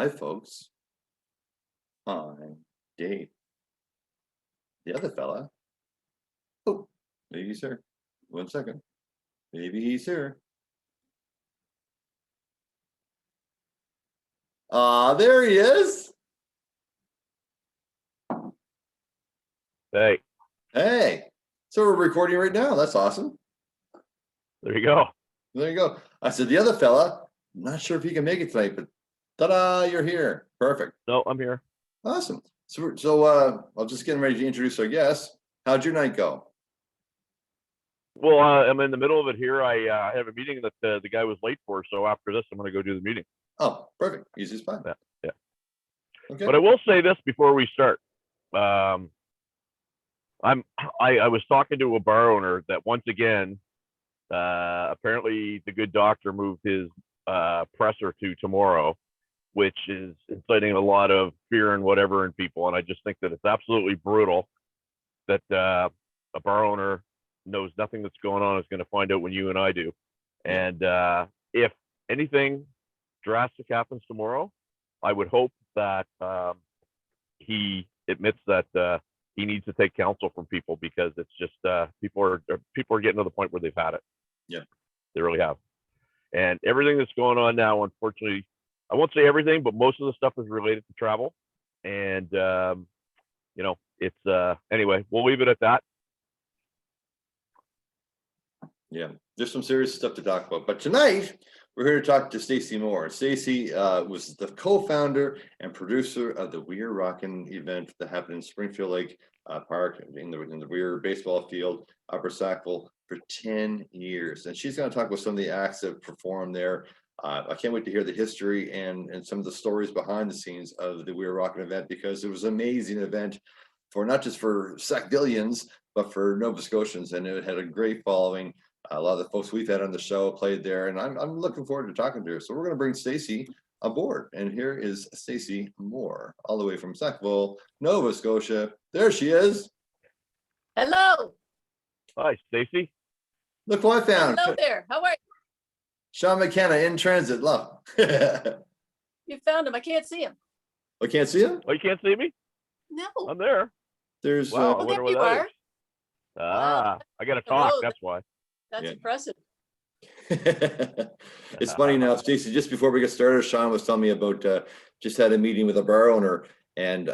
Hi, folks. I'm Dave. The other fella. Oh, maybe he's here. 1 second. Maybe he's here. There he is. Hey. Hey. So we're recording right now. That's awesome. There you go. There you go. I said the other fella, I'm not sure if he can make it tonight, but ta-da, you're here. Perfect. No, I'm here. Awesome. So I'll just get ready to introduce our guest. How'd your night go? Well, I'm in the middle of it here. I have a meeting that the guy was late for, so after this, I'm going to go do the meeting. Oh, perfect. Easy as fun. Yeah. Okay. But I will say this before we start. I was talking to a bar owner that once again, apparently the good doctor moved his presser to tomorrow, which is inciting a lot of fear and whatever in people. And I just think that it's absolutely brutal that a bar owner knows nothing that's going on is going to find out when you and I do. And if anything drastic happens tomorrow, I would hope that he admits that he needs to take counsel from people, because it's just people are getting to the point where they've had it. Yeah, they really have. And everything that's going on now, unfortunately, I won't say everything, but most of the stuff is related to travel. And it's anyway, we'll leave it at that. Yeah, there's some serious stuff to talk about. But tonight, we're here to talk to Stacey Moore. Stacey was the co-founder and producer of the Weir Rockin event that happened in Springfield Lake Park in the Weir baseball field, Upper Sackville, for 10 years. And she's going to talk about some of the acts that performed there. I can't wait to hear the history and some of the stories behind the scenes of the Weir Rockin event, because it was an amazing event for not just for Sackvillians, but for Nova Scotians. And it had a great following. A lot of the folks we've had on the show played there, and I'm looking forward to talking to her. So we're going to bring Stacey aboard, and here is Stacey Moore, all the way from Sackville, Nova Scotia. There she is. Hello. Hi, Stacey. Look what I found. Hello there. How are you? Sean McKenna in transit. Love. You found him. I can't see him. I can't see him. Oh, you can't see me? No. I'm there. There's. Wow, I Well, wonder there what you that are. is. Ah, I got to talk. That's why. That's Yeah. impressive. It's funny now, Stacey, just before we get started, Sean was telling me about just had a meeting with a bar owner, and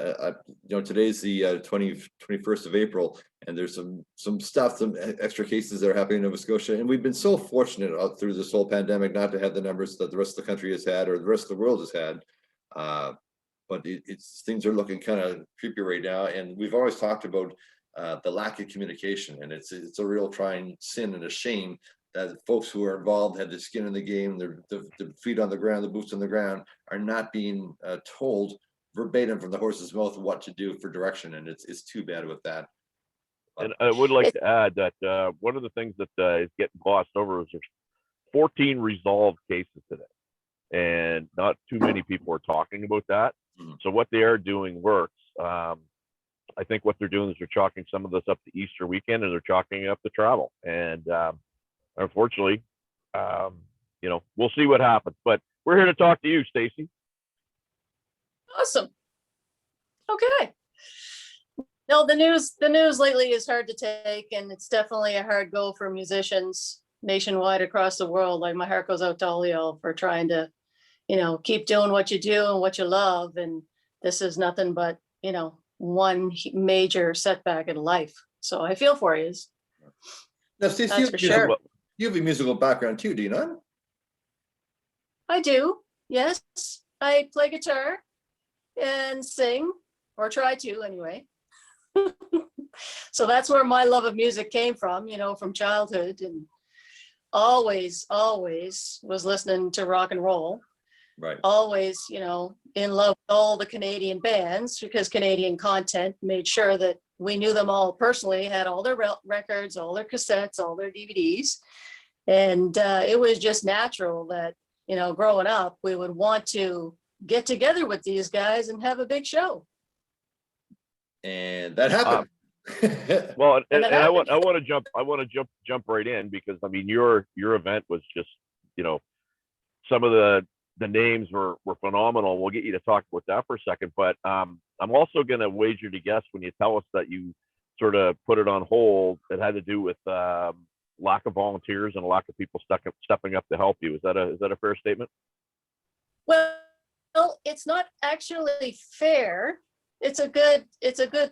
today's the 21st of April, and there's some stuff, some extra cases that are happening in Nova Scotia, and we've been so fortunate through this whole pandemic not to have the numbers that the rest of the country has had or the rest of the world has had. But it's things are looking kind of creepy right now, and we've always talked about the lack of communication, and it's a real trying sin and a shame that folks who are involved, had the skin in the game, their feet on the ground, the boots on the ground, are not being told verbatim from the horse's mouth what to do for direction, and it's too bad with that. And I would like to add that one of the things that is getting glossed over is there's 14 resolved cases today, and not too many people are talking about that. Mm-hmm. So what they are doing works. I think what they're doing is they're chalking some of this up to Easter weekend, and they're chalking it up to travel. And unfortunately, we'll see what happens. But we're here to talk to you, Stacey. Awesome. Okay. No, the news lately is hard to take, and it's definitely a hard go for musicians nationwide across the world. Like, my heart goes out to all y'all for trying to, keep doing what you do and what you love. And this is nothing but, one major setback in life. So I feel for you. Now, Stacey, That's for sure. You have a musical background too, do you not? I do. Yes. I play guitar and sing, or try to anyway. So that's where my love of music came from, from childhood, and always was listening to rock and roll. Right. Always, in love with all the Canadian bands, because Canadian content made sure that we knew them all personally, had all their records, all their cassettes, all their DVDs. And it was just natural that, growing up, we would want to get together with these guys and have a big show. And that happened. Well, and I want to jump right in, because I mean, your event was just, some of the the names were phenomenal. We'll get you to talk about that for a second, but I'm also going to wager to guess when you tell us that you sort of put it on hold, it had to do with lack of volunteers and a lack of people stepping up to help you. Is that a fair statement? Well, it's not actually fair. It's a good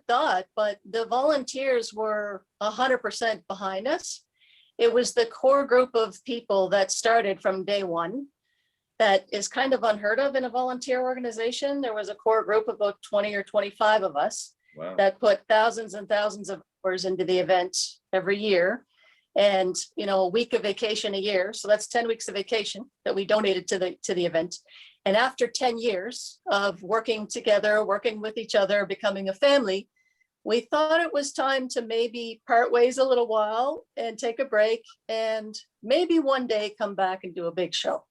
thought, but the volunteers were 100% behind us. It was the core group of people that started from day one. That is kind of unheard of in a volunteer organization. There was a core group of about 20 or 25 of us. Wow. That put thousands and thousands of hours into the event every year. And, a week of vacation a year. So that's 10 weeks of vacation that we donated to the event. And after 10 years of working together, working with each other, becoming a family, we thought it was time to maybe part ways a little while and take a break and maybe one day come back and do a big show.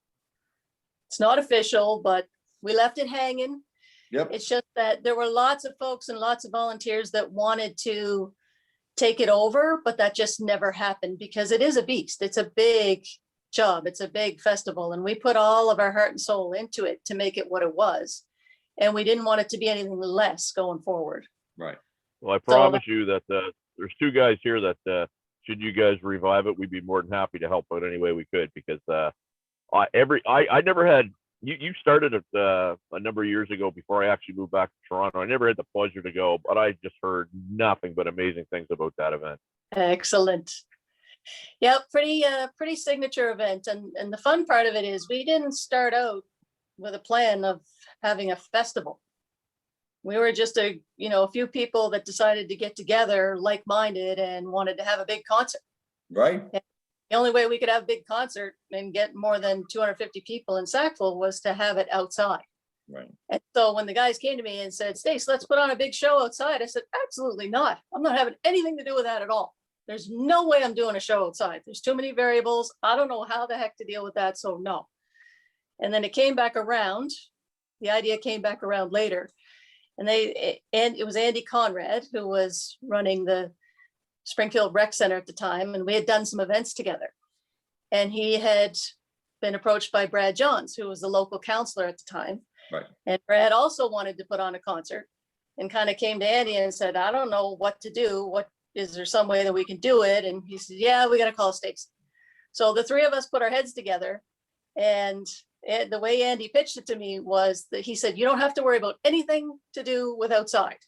It's not official, but we left it hanging. Yep. It's just that there were lots of folks and lots of volunteers that wanted to take it over, but that just never happened because it is a beast. It's a big job. It's a big festival. And we put all of our heart and soul into it to make it what it was. And we didn't want it to be anything less going forward. Right. Well, I promise you that there's two guys here that should you guys revive it, we'd be more than happy to help out any way we could because I never had you started it a number of years ago before I actually moved back to Toronto. I never had the pleasure to go, but I just heard nothing but amazing things about that event. Excellent. Yeah, pretty signature event. And the fun part of it is we didn't start out with a plan of having a festival. We were just a few people that decided to get together like-minded and wanted to have a big concert. Right. And the only way we could have a big concert and get more than 250 people in Sackville was to have it outside. Right. And so when the guys came to me and said, Stace, let's put on a big show outside, I said, absolutely not. I'm not having anything to do with that at all. There's no way I'm doing a show outside. There's too many variables. I don't know how the heck to deal with that. So no. And then it came back around. The idea came back around later. And it was Andy Conrad who was running the Springfield Rec Center at the time. And we had done some events together. And he had been approached by Brad Johns, who was the local counselor at the time. Right. And Brad also wanted to put on a concert and kind of came to Andy and said, I don't know what to do. Is there some way that we can do it? And he said, yeah, we got to call Stacey. So the three of us put our heads together. And the way Andy pitched it to me was that he said, you don't have to worry about anything to do with outside.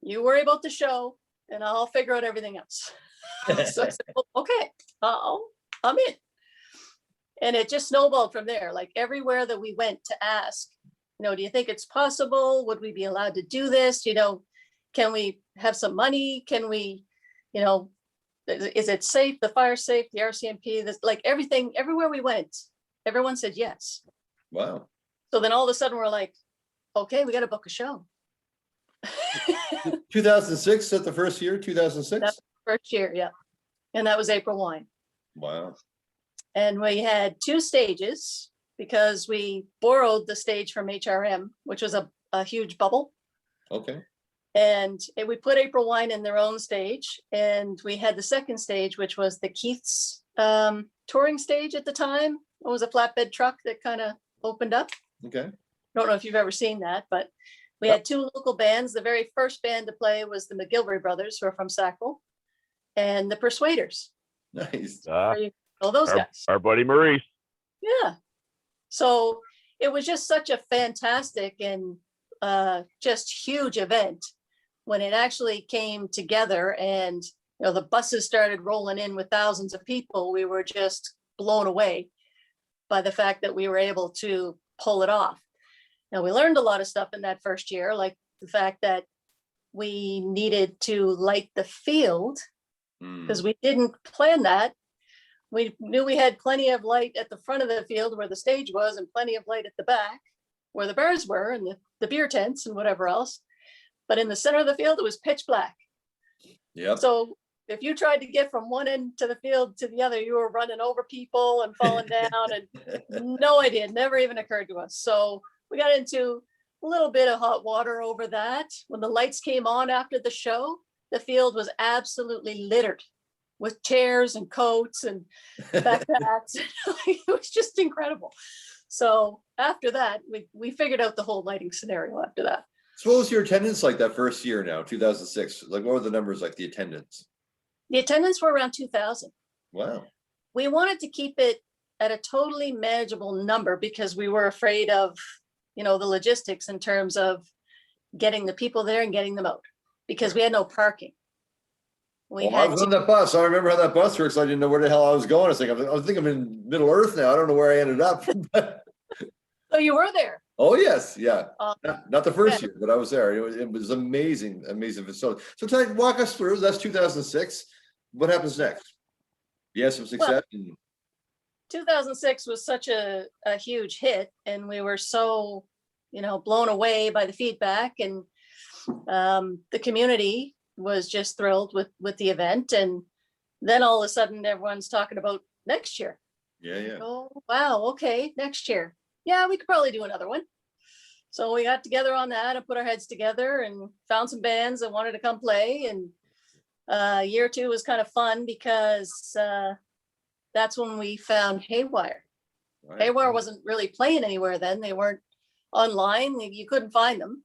You worry about the show and I'll figure out everything else. So I said, well, okay, I'm in. And it just snowballed from there. Like everywhere that we went to ask, do you think it's possible? Would we be allowed to do this? Can we have some money? Can we, is it safe? The fire safe, the RCMP, like everything, everywhere we went, everyone said yes. Wow. So then all of a sudden we're like, okay, we got to book a show. 2006, is that the first year, 2006? That was the first year, yeah. And that was April Wine. Wow. And we had two stages because we borrowed the stage from HRM, which was a huge bubble. Okay. And we put April Wine in their own stage. And we had the second stage, which was the Keith's touring stage at the time. It was a flatbed truck that kind of opened up. Okay. I don't know if you've ever seen that, but we had two local bands. The very first band to play was the McGilvery Brothers, who are from Sackville, and the Persuaders. Nice. Those guys. Our buddy Maurice. Yeah. So it was just such a fantastic and just huge event when it actually came together and the buses started rolling in with thousands of people. We were just blown away by the fact that we were able to pull it off. Now, we learned a lot of stuff in that first year, like the fact that we needed to light the field because we didn't plan that. We knew we had plenty of light at the front of the field where the stage was and plenty of light at the back where the bars were and the beer tents and whatever else. But in the center of the field, it was pitch black. Yeah. So if you tried to get from one end to the field to the other, you were running over people and falling down and no idea, it never even occurred to us. So we got into a little bit of hot water over that. When the lights came on after the show, the field was absolutely littered with chairs and coats and backpacks. It was just incredible. So after that, we figured out the whole lighting scenario after that. So what was your attendance like that first year now, 2006? Like, what were the numbers like, the attendance? The attendance were around 2,000. Wow. We wanted to keep it at a totally manageable number because we were afraid of, the logistics in terms of getting the people there and getting them out, because we had no parking. We Well, I had was to, on that bus. I remember how that bus works. I didn't know where the hell I was going. I think I'm in Middle Earth now. I don't know where I ended up. so you were there. Oh yes, yeah. Uh, Not the first yeah. year, but I was there. It was amazing, amazing facility. So walk us through. That's 2006. What happens next? You had some success. 2006 was such a huge hit, and we were so, blown away by the feedback, and the community was just thrilled with the event. And then all of a sudden everyone's talking about next year. Yeah. Oh, wow. Okay. Next year. Yeah, we could probably do another one. So we got together on that and put our heads together and found some bands that wanted to come play. And year two was kind of fun because that's when we found Haywire. Right. Haywire wasn't really playing anywhere then. They weren't online. You couldn't find them.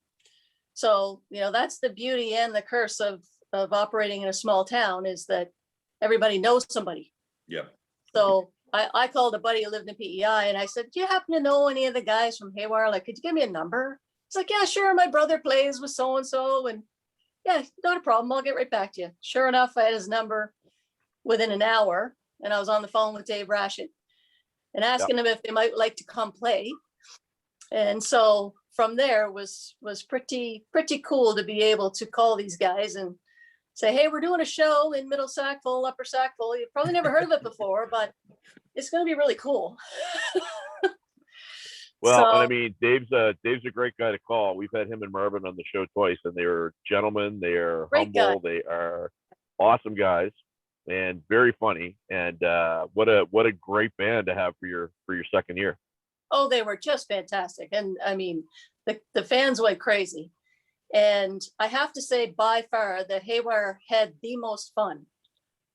So, that's the beauty and the curse of operating in a small town, is that everybody knows somebody. Yeah. So I called a buddy who lived in PEI and I said, do you happen to know any of the guys from Haywire? Like, could you give me a number? He's like, yeah, sure. My brother plays with so-and-so. And yeah, not a problem. I'll get right back to you. Sure enough, I had his number within an hour, and I was on the phone with Dave Rashid and asking him if they might like to come play. And so from there was pretty cool to be able to call these guys and say, hey, we're doing a show in Middle Sackville, Upper Sackville. You've probably never heard of it before, but it's going to be really cool. Well, So- and I mean, Dave's a great guy to call. We've had him and Marvin on the show twice, and they're gentlemen. They are Great humble. They are awesome guys and very funny. And what a great band to have for your second year. Oh, they were just fantastic. And I mean, the fans went crazy. And I have to say, by far, the Haywire had the most fun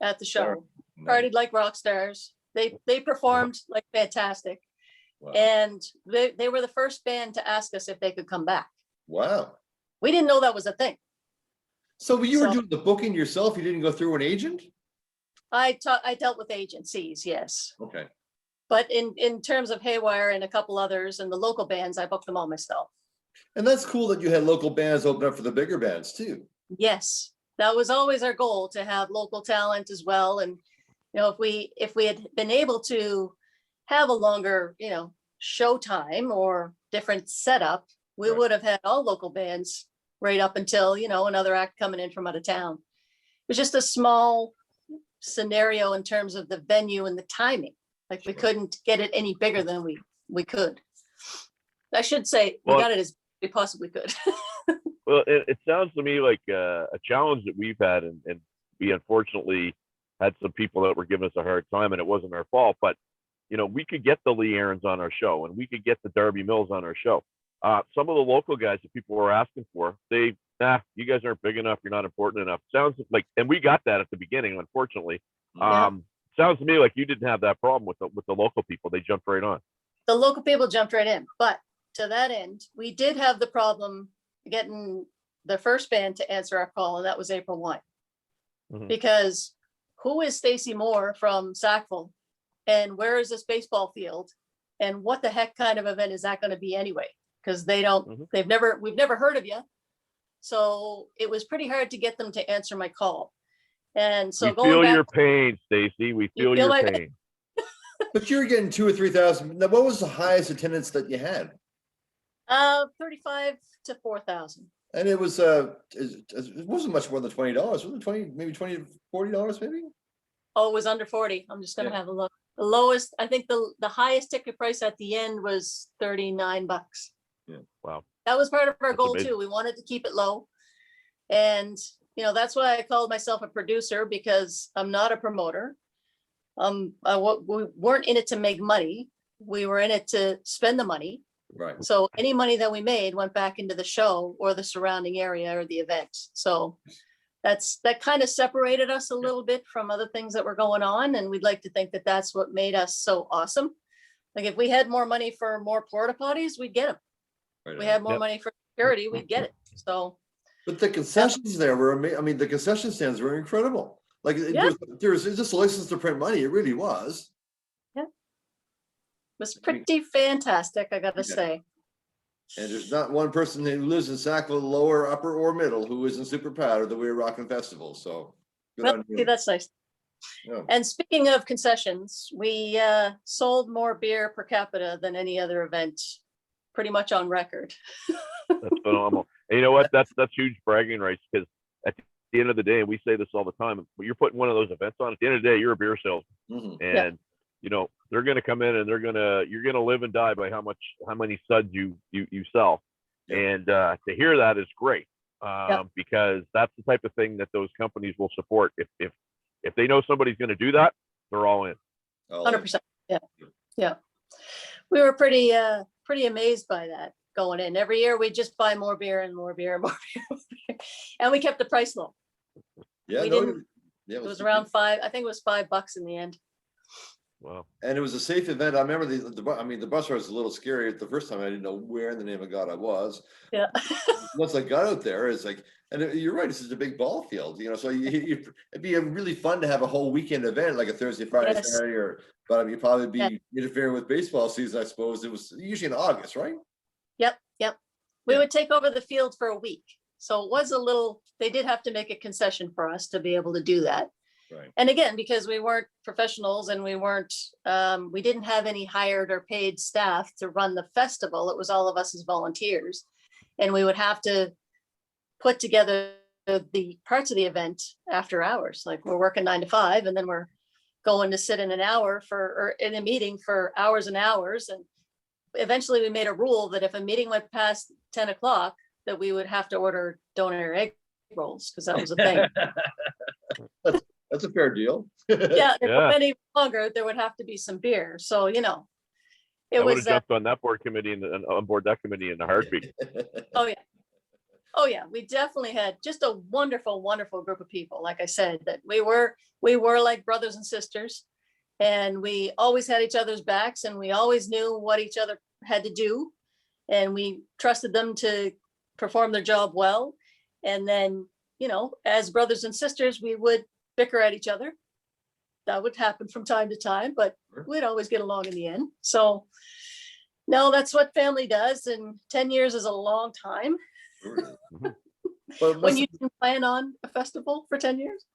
at the show. Partied like rock stars. They performed like fantastic. Wow. And they were the first band to ask us if they could come back. Wow. We didn't know that was a thing. So you were So- doing the booking yourself? You didn't go through an agent? I dealt with agencies, yes. Okay. But in terms of Haywire and a couple others and the local bands, I booked them all myself. And that's cool that you had local bands open up for the bigger bands too. Yes, that was always our goal, to have local talent as well. And, if we had been able to have a longer, show time or different setup, we Right. would have had all local bands right up until, another act coming in from out of town. It was just a small scenario in terms of the venue and the timing. Like, we Sure. couldn't get it any bigger than we could. I should say, we Well- got it as we possibly could. Well, it sounds to me like a challenge that we've had, and we unfortunately had some people that were giving us a hard time, and it wasn't our fault. But we could get the Lee Aarons on our show, and we could get the Darby Mills on our show. Some of the local guys that people were asking for, you guys aren't big enough, you're not important enough. Sounds like, and we got that at the beginning, unfortunately. Yeah. Sounds to me like you didn't have that problem with the local people. They jumped right on. The local people jumped right in, but to that end, we did have the problem getting the first band to answer our call, and that was April 1. Mhm. Because who is Stacey Moore from Sackville? And where is this baseball field? And what the heck kind of event is that going to be anyway? Because Mhm. we've never heard of you. So it was pretty hard to get them to answer my call. And so We going feel back, your pain, Stacey. We You feel feel your my pain. But you were getting 2,000 or 3,000. Now, what was the highest attendance that you had? 35 to 4,000. And it was it wasn't much more than $20. Was it 20, maybe $20 to $40 maybe? Oh, it was under 40. I'm just gonna Yeah. have a look. The lowest, I think the highest ticket price at the end was $39. Wow. That was part of our That's goal amazing. too. We wanted to keep it low. And, that's why I called myself a producer, because I'm not a promoter. We weren't in it to make money. We were in it to spend the money. Right. So any money that we made went back into the show or the surrounding area or the event. So that kind of separated us a little bit from other things that were going on. And we'd like to think that that's what made us so awesome. Like if we had more money for more porta potties, we'd get them. Right We on. had more money for security, we'd get it. So But the concessions there were, I mean, the concession stands were incredible. Like Yeah. there's just a license to print money. It really was. it was pretty fantastic, I gotta Yeah. say. And there's not one person who lives in Sackville, lower, upper, or middle, who isn't super proud of the Weir Rockin Festival. So good Well, on see, you. that's nice. Yeah. And speaking of concessions, we sold more beer per capita than any other event, pretty much on record. That's phenomenal. And you know what? That's huge bragging rights, because at the end of the day, and we say this all the time, when you're putting one of those events on, at the end of the day, you're a beer salesman. Mhm. And you know, they're gonna come in and you're gonna live and die by how many suds you sell. Yeah. And to hear that is great. Because that's the type of thing that those companies will support. If they know somebody's gonna do that, they're all in. Oh, 100%. Yeah. We were pretty amazed by that going in. Every year we just buy more beer and more beer and more beer. And we kept the price low. yeah, we no, didn't- yeah, It was around $5, I think it was $5 in the end. Wow. and it was a safe event. I remember the bus ride was a little scary the first time. I didn't know where in the name of God I was. Yeah. Once I got out there, it's like, and you're right, this is a big ball field, you know, so it'd be really fun to have a whole weekend event, like a Thursday, Friday, Yes. Saturday, but I mean, probably be Yeah. interfering with baseball season, I suppose. It was usually in August, right? Yep. We Yeah. would take over the field for a week. So it was they did have to make a concession for us to be able to do that. Right. And again, because we weren't professionals and we didn't have any hired or paid staff to run the festival. It was all of us as volunteers. And we would have to put together the parts of the event after hours. Like we're working 9 to 5 and then we're going to sit in or in a meeting for hours and hours. And eventually we made a rule that if a meeting went past 10 o'clock, that we would have to order doner egg rolls, because that was a thing. That's a fair deal. Yeah, if it Yeah. went any longer, there would have to be some beer. So, it I would was, have jumped on that board committee and on board that committee in a heartbeat. oh yeah, we definitely had just a wonderful, wonderful group of people. Like I said, that we were like brothers and sisters, and we always had each other's backs, and we always knew what each other had to do, and we trusted them to perform their job well. And then, as brothers and sisters, we would bicker at each other. That would happen from time to time, but Sure. we'd always get along in the end. So no, that's what family does. And 10 years is a long time But when you didn't plan on a festival for 10 years.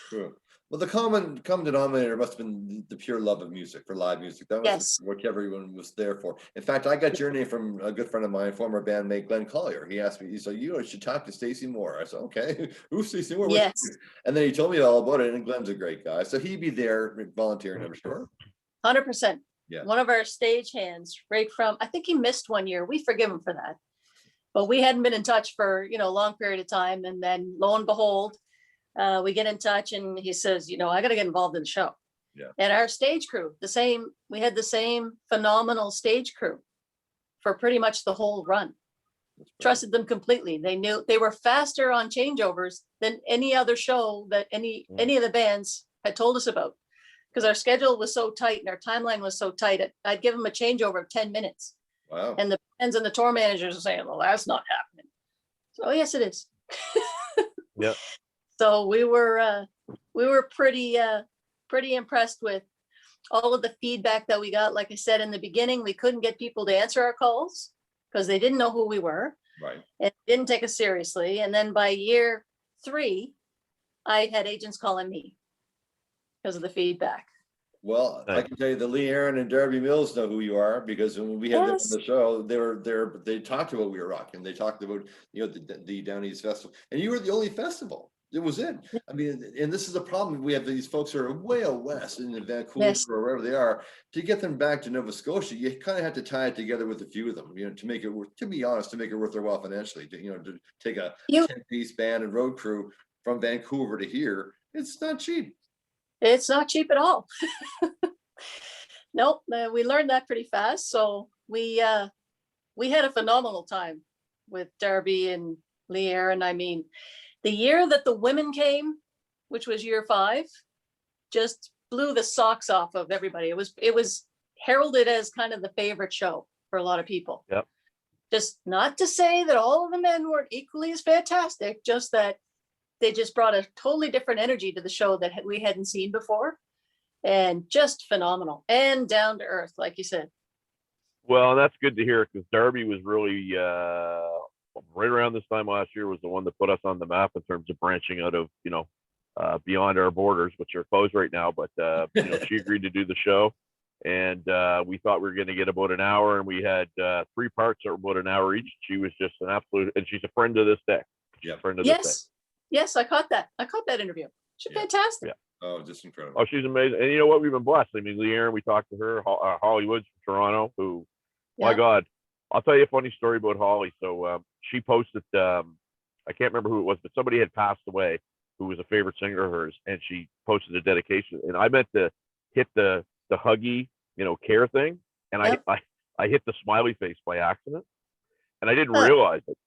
Sure. Well, the common denominator must have been the pure love of music, for live music. That was Yes. what everyone was there for. In fact, I got your name from a good friend of mine, former bandmate Glenn Collier. He asked me, he said, you should talk to Stacey Moore. I said, okay, who's Stacey Moore? What's Yes. she do?" And then he told me all about it, and Glenn's a great guy. So he'd be there volunteering, I'm sure. 100%. Yeah. One of our stage hands, right from, I think he missed one year. We forgive him for that. But we hadn't been in touch for, a long period of time. And then lo and behold, we get in touch and he says, I got to get involved in the show. Yeah. And our stage crew, we had the same phenomenal stage crew for pretty much the whole run. Trusted them completely. They knew they were faster on changeovers than any other show that any of the bands had told us about. Because our schedule was so tight and our timeline was so tight, I'd give them a changeover of 10 minutes. Wow. And the bands and the tour managers are saying, well, that's not happening. So yes, it is. Yeah. So we were pretty impressed with all of the feedback that we got. Like I said, in the beginning, we couldn't get people to answer our calls because they didn't know who we were Right. and didn't take us seriously. And then by year 3, I had agents calling me because of the feedback. Well, I Nice. can tell you the Lee Aaron and Darby Mills know who you are, because when we had them Yes. on the show, they talked about Weir Rockin. They talked about, the Down East Festival, and you were the only festival. It was it. I mean, and this is the problem. We have these folks who are way out west in Vancouver Yes. or wherever they are. To get them back to Nova Scotia, you kind of have to tie it together with a few of them, to make it worth, to be honest, to make it worth their while financially, to take a You- 10-piece band and road crew from Vancouver to here. It's not cheap. It's not cheap at all. Nope, we learned that pretty fast. So we had a phenomenal time with Darby and Lee Aaron. I mean, the year that the women came, which was year 5, just blew the socks off of everybody. It was heralded as kind of the favorite show for a lot of people. Yep. Just not to say that all of the men weren't equally as fantastic, just that they just brought a totally different energy to the show that we hadn't seen before. And just phenomenal and down to earth, like you said. Well, that's good to hear, because Darby was really right around this time last year was the one that put us on the map in terms of branching out of, beyond our borders, which are closed right now. But she agreed to do the show, and we thought we were going to get about an hour, and we had 3 parts that were about an hour each. She was just an absolute, and she's a friend to this day. Yeah. Friend of this day. Yes, I caught that. I caught that interview. She's fantastic. Yeah. Oh, just incredible. Oh, she's amazing. And you know what? We've been blessed. I mean, Leanne, we talked to her, Holly Woods from Toronto, who, my God, I'll tell you a funny story about Holly. So she posted, I can't remember who it was, but somebody had passed away who was a favorite singer of hers, and she posted a dedication. And I meant to hit the huggy, care thing, and I hit the smiley face by accident, and I didn't realize it.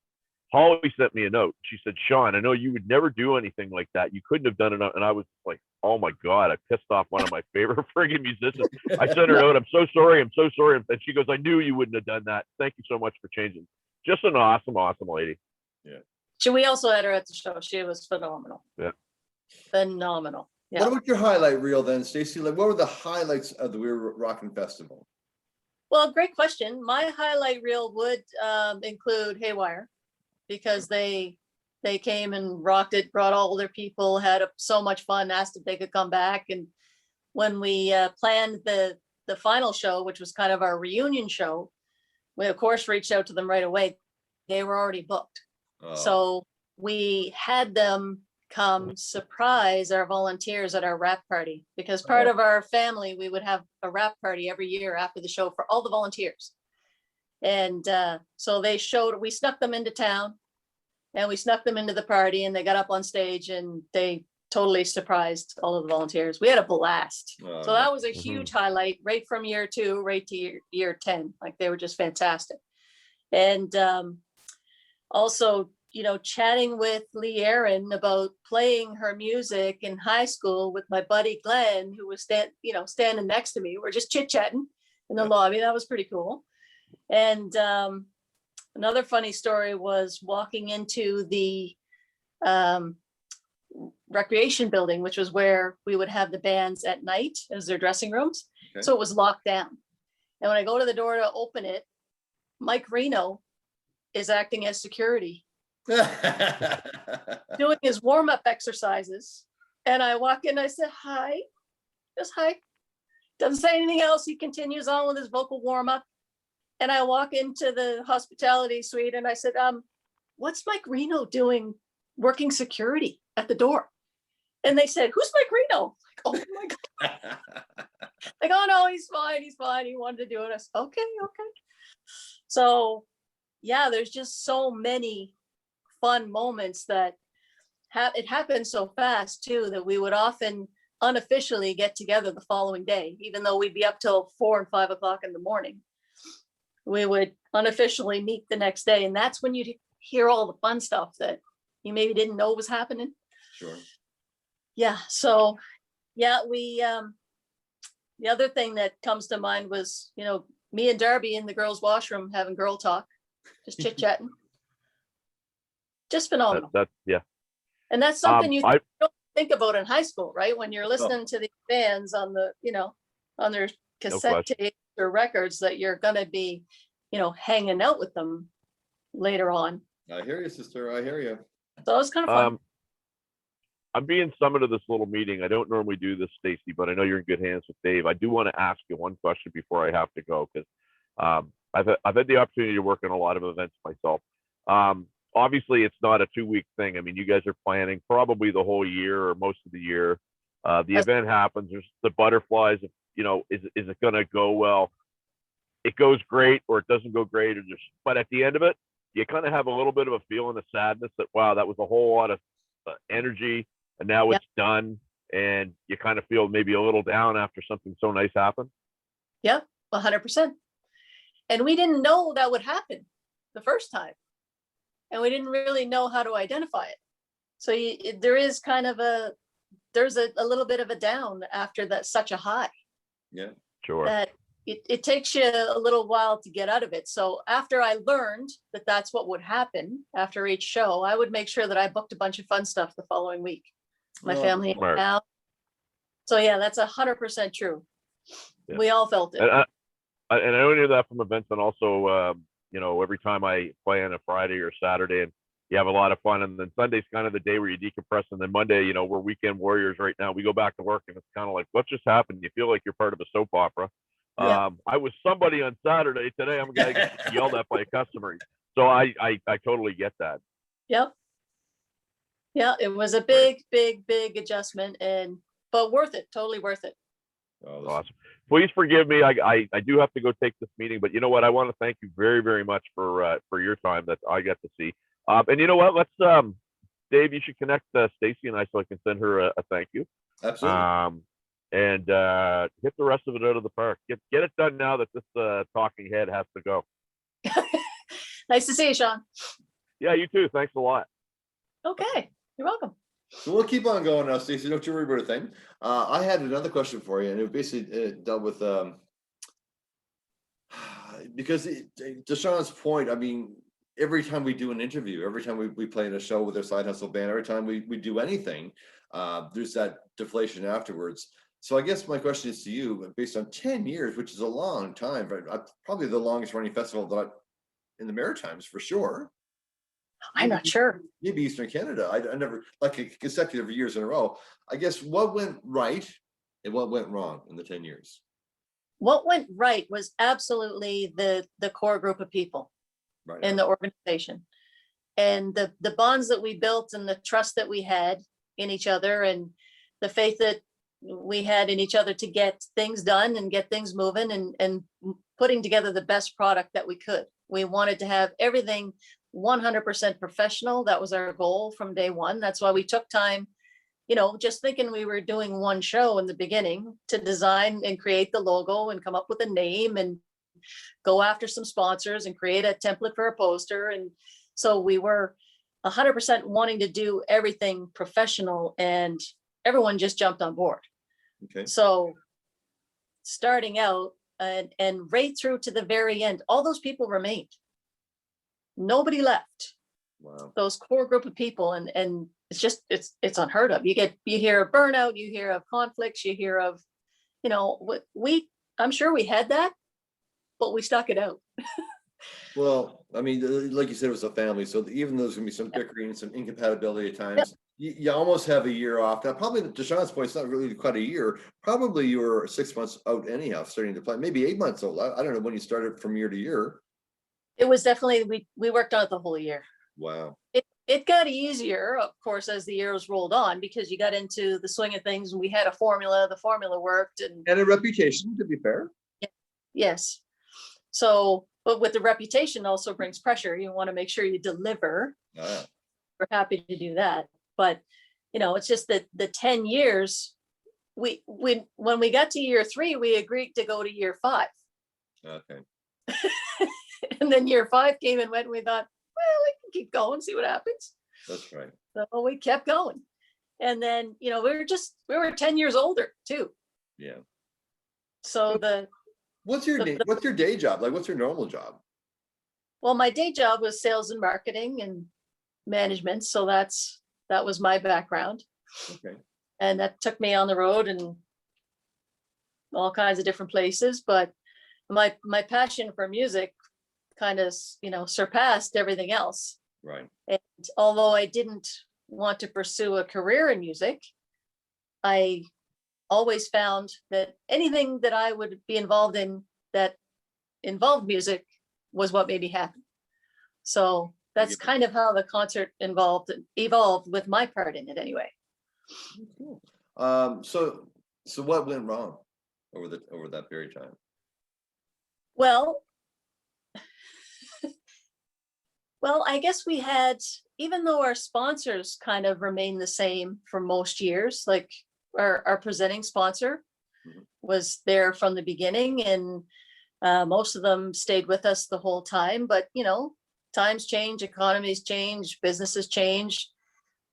Holly sent me a note. She said, "Sean, I know you would never do anything like that. You couldn't have done it." And I was like, "Oh my God, I pissed off one of my favorite friggin' musicians." I sent her a note. "I'm so sorry. I'm so sorry." And she goes, "I knew you wouldn't have done that. Thank you so much for changing." Just an awesome, awesome lady. Yeah. We also had her at the show. She was phenomenal. Yeah. Phenomenal. Yeah. What about your highlight reel then, Stacey? Like, what were the highlights of the Weir Rockin Festival? Well, great question. My highlight reel would include Haywire, because they came and rocked it, brought all their people, had so much fun, asked if they could come back. And when we planned the final show, which was kind of our reunion show, we of course reached out to them right away. They were already booked. Oh. So we had them come surprise our volunteers at our wrap party, because part of our family, we would have a wrap party every year after the show for all the volunteers. And so we snuck them into town, and we snuck them into the party, and they got up on stage and they totally surprised all of the volunteers. We had a blast. Oh, So that was a huge highlight, right from year 2, right to year 10. Like, they were just fantastic. And also, chatting with Lee Aaron about playing her music in high school with my buddy Glenn, who was standing next to me. We're just chit-chatting in the lobby. That was pretty cool. And another funny story was walking into the recreation building, which was where we would have the bands at night as their dressing rooms. Okay. So it was locked down. And when I go to the door to open it, Mike Reno is acting as security, doing his warm-up exercises. And I walk in, I said, "Hi," just hi. Doesn't say anything else. He continues on with his vocal warm-up. And I walk into the hospitality suite and I said, "What's Mike Reno doing working security at the door?" And they said, "Who's Mike Reno?" Like, oh my God. Like, "Oh no, he's fine. He's fine. He wanted to do it." I said, okay. So yeah, there's just so many fun moments that it happened so fast too, that we would often unofficially get together the following day, even though we'd be up till 4 and 5 o'clock in the morning. We would unofficially meet the next day. And that's when you'd hear all the fun stuff that you maybe didn't know was happening. Sure. Yeah. So yeah, the other thing that comes to mind was, me and Darby in the girls' washroom having girl talk, just chit-chatting. Just phenomenal. Yeah. And that's something you I don't think about in high school, right? When you're listening to these bands on the, on their cassette tapes or records, that you're going to be, hanging out with them later on. I hear you, sister. I hear you. So it was kind of fun. I'm being summoned to this little meeting. I don't normally do this, Stacey, but I know you're in good hands with Dave. I do want to ask you one question before I have to go, because I've had the opportunity to work on a lot of events myself. Obviously, it's not a 2-week thing. I mean, you guys are planning probably the whole year or most of the year. The event happens. There's the butterflies. Is it going to go well? It goes great, or it doesn't go great, but at the end of it, you kind of have a little bit of a feeling of sadness that, wow, that was a whole lot of energy, and now it's done, and you kind of feel maybe a little down after something so nice happened. Yeah, 100%. And we didn't know that would happen the first time, and we didn't really know how to identify it. So there is kind of there's a little bit of a down after that, such a high. Yeah, sure. That, it takes you a little while to get out of it. So after I learned that that's what would happen after each show, I would make sure that I booked a bunch of fun stuff the following week. My Oh, family smart. out. So yeah, that's 100% true. Yeah. We all felt it. And I only knew that from events, and also, every time I play on a Friday or Saturday, and you have a lot of fun, and then Sunday's kind of the day where you decompress, and then Monday, we're weekend warriors right now. We go back to work, and it's kind of like, what just happened? You feel like you're part of a soap opera. Yeah. I was somebody on Saturday. Today, I'm gonna get yelled at by a customer. So I totally get that. Yep. Yeah, it was a big adjustment, but worth it. Totally worth it. Oh, Awesome. Please forgive me. I do have to go take this meeting, but you know what? I want to thank you very, very much for your time that I got to see. And you know what? Let's Dave, you should connect Stacey and I so I can send her a thank you. absolutely. And hit the rest of it out of the park. Get it done now that this talking head has to go. Nice to see you, Sean. Yeah, you too. Thanks a lot. Okay, you're welcome. So we'll keep on going now, Stacey. Don't you worry about a thing. I had another question for you, and it basically dealt with because to Sean's point, I mean, every time we do an interview, every time we play in a show with our side hustle band, every time we do anything, there's that deflation afterwards. So I guess my question is to you, based on 10 years, which is a long time, but probably the longest running festival that in the Maritimes for sure. I'm not sure. Maybe Eastern Canada. I never, like consecutive years in a row. I guess what went right and what went wrong in the 10 years? What went right was absolutely the core group of people Right. in the organization, and the bonds that we built, and the trust that we had in each other, and the faith that we had in each other to get things done and get things moving, and putting together the best product that we could. We wanted to have everything 100% professional. That was our goal from day one. That's why we took time, just thinking we were doing one show in the beginning, to design and create the logo and come up with a name and go after some sponsors and create a template for a poster. And so we were 100% wanting to do everything professional, and everyone just jumped on board. Okay. So starting out and right through to the very end, all those people remained. Nobody left. Wow. Those core group of people, and it's unheard of. You hear of burnout, you hear of conflicts, you hear of, I'm sure we had that, but we stuck it out. Well, I mean, like you said, it was a family. So even though there's gonna be some bickering, some incompatibility at times, you almost have a year off. Now, probably to Sean's point, it's not really quite a year. Probably you were 6 months out anyhow, starting to play, maybe 8 months old. I don't know when you started from year to year. It was definitely, we worked on it the whole year. Wow. It got easier, of course, as the years rolled on, because you got into the swing of things, and we had a formula, the formula worked, and And a reputation, to be fair. yes. So, but with the reputation also brings pressure. You want to make sure you deliver. Ah, We're happy to do that. But, it's just that the 10 years, when we got to year 3, we agreed to go to year 5. okay. And then year 5 came and went, and we thought, well, we can keep going, see what happens. That's right. So we kept going. And then, we were 10 years older too. Yeah. So What's your day job? Like, what's your normal job? well, my day job was sales and marketing and management. So that was my background. Okay. And that took me on the road and all kinds of different places. But my passion for music kind of, surpassed everything else. Right. And although I didn't want to pursue a career in music, I always found that anything that I would be involved in that involved music was what made me happy. So that's kind of how the concert evolved with my part in it anyway. Cool. So what went wrong over that period of time? Well, I guess we had, even though our sponsors kind of remained the same for most years, like our presenting sponsor was there from the beginning, and most of them stayed with us the whole time. But, times change, economies change, businesses change.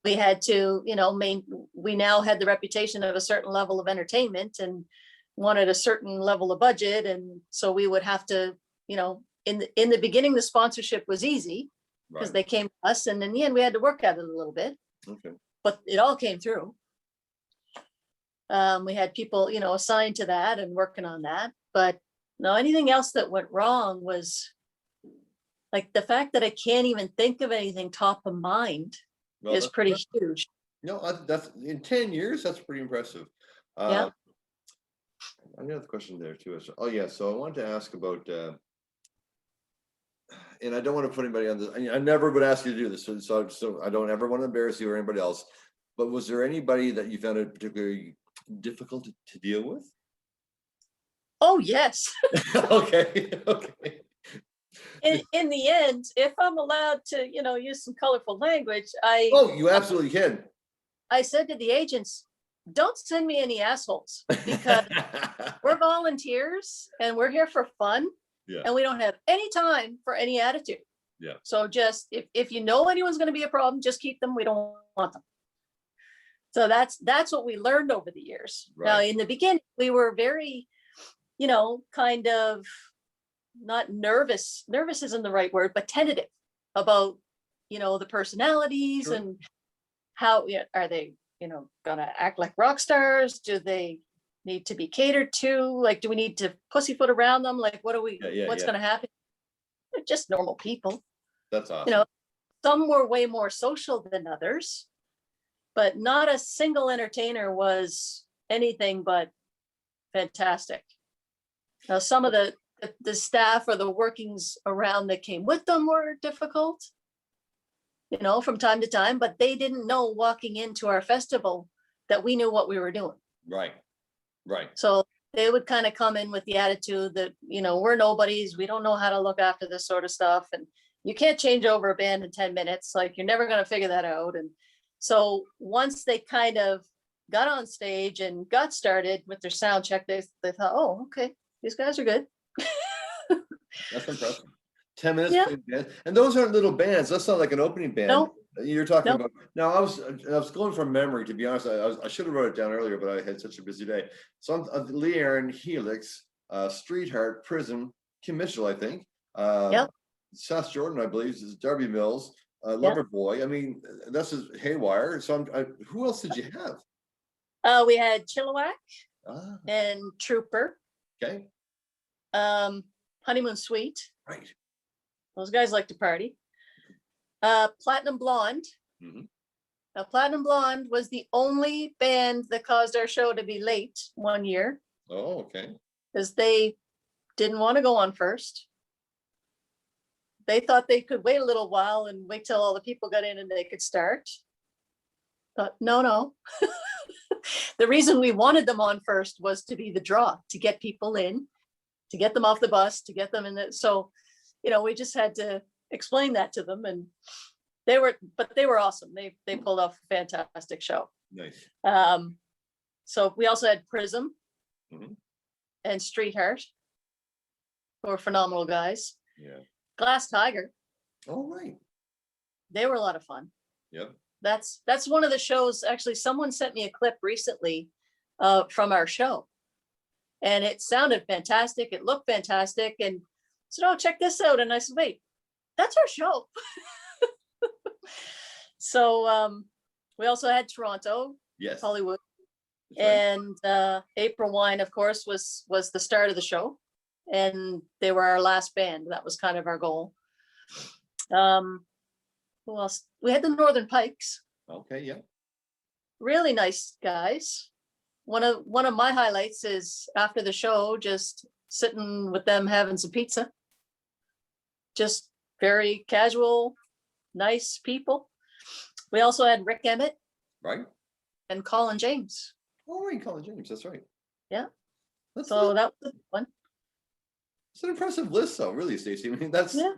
We had to, we now had the reputation of a certain level of entertainment, and wanted a certain level of budget, and so we would have to, in the beginning, the sponsorship was easy because Right. they came to us, and in the end, we had to work at it a little bit, Okay. but it all came through. We had people, assigned to that and working on that, but no, anything else that went wrong was like the fact that I can't even think of anything top of mind Well, is pretty huge. no, that's in 10 years. That's pretty impressive. Yeah. I have a question there too. Oh yeah, so I wanted to ask about, and I don't want to put anybody on this. I never would ask you to do this, so I don't ever want to embarrass you or anybody else. But was there anybody that you found it particularly difficult to deal with? Oh, yes. Okay, okay. In the end, if I'm allowed to, use some colorful language, Oh, you absolutely can. I said to the agents, don't send me any assholes, because we're volunteers and we're here for fun. Yeah. And we don't have any time for any attitude. Yeah. So just if you know anyone's going to be a problem, just keep them. We don't want them. So that's what we learned over the years. Right. Now, in the beginning, we were very, kind of not nervous. Nervous isn't the right word, but tentative about, the personalities. Sure. And how are they, gonna act like rock stars? Do they need to be catered to? Like, do we need to pussyfoot around them? Like, what's gonna happen? They're just normal people. That's awesome. Some were way more social than others, but not a single entertainer was anything but fantastic. Now, some of the staff or the workings around that came with them were difficult, from time to time, but they didn't know walking into our festival that we knew what we were doing. Right. Right. So they would kind of come in with the attitude that, we're nobodies. We don't know how to look after this sort of stuff. And you can't change over a band in 10 minutes. Like, you're never going to figure that out. And so once they kind of got on stage and got started with their sound check, they thought, oh, okay, these guys are good. That's impressive. 10 minutes. Yeah. And those aren't little bands. That's not like an opening band. No. You're talking No. about. Now, I was going from memory, to be honest. I should have wrote it down earlier, but I had such a busy day. So Lee Aaron, Helix, Streetheart, Prism, Kim Mitchell, I think. Yep. Sass Jordan, I believe, is Darby Mills, Loverboy. I mean, that's Haywire. So who else did you have? We had Chilliwack Ah, and Trooper, okay. Honeymoon Suite. Right. Those guys like to party. Platinum Blonde. Mhm. Now, Platinum Blonde was the only band that caused our show to be late one year Oh, okay. because they didn't want to go on first. They thought they could wait a little while and wait till all the people got in and they could start. But no. The reason we wanted them on first was to be the draw, to get people in, to get them off the bus, to get them in. So, we just had to explain that to them, and they were awesome. They pulled off a fantastic show. Nice. So we also had Prism Mhm. and Streetheart, who were phenomenal guys. Yeah. Glass Tiger, All right. they were a lot of fun. Yep. That's one of the shows. Actually, someone sent me a clip recently from our show, and it sounded fantastic. It looked fantastic, and said, "Oh, check this out." And I said, "Wait, that's our show." So we also had Toronto, Yes. Hollywood, That's right. and April Wine, of course, was the start of the show, and they were our last band. That was kind of our goal. Who else? We had the Northern Pikes, Okay. Yeah. really nice guys. One of my highlights is after the show, just sitting with them having some pizza. Just very casual, nice people. We also had Rick Emmett Right. and Colin James. Oh, right. Colin James. That's right. Yeah. That's So that was one. it's an impressive list, though, really, Stacey. I mean, that's Yeah.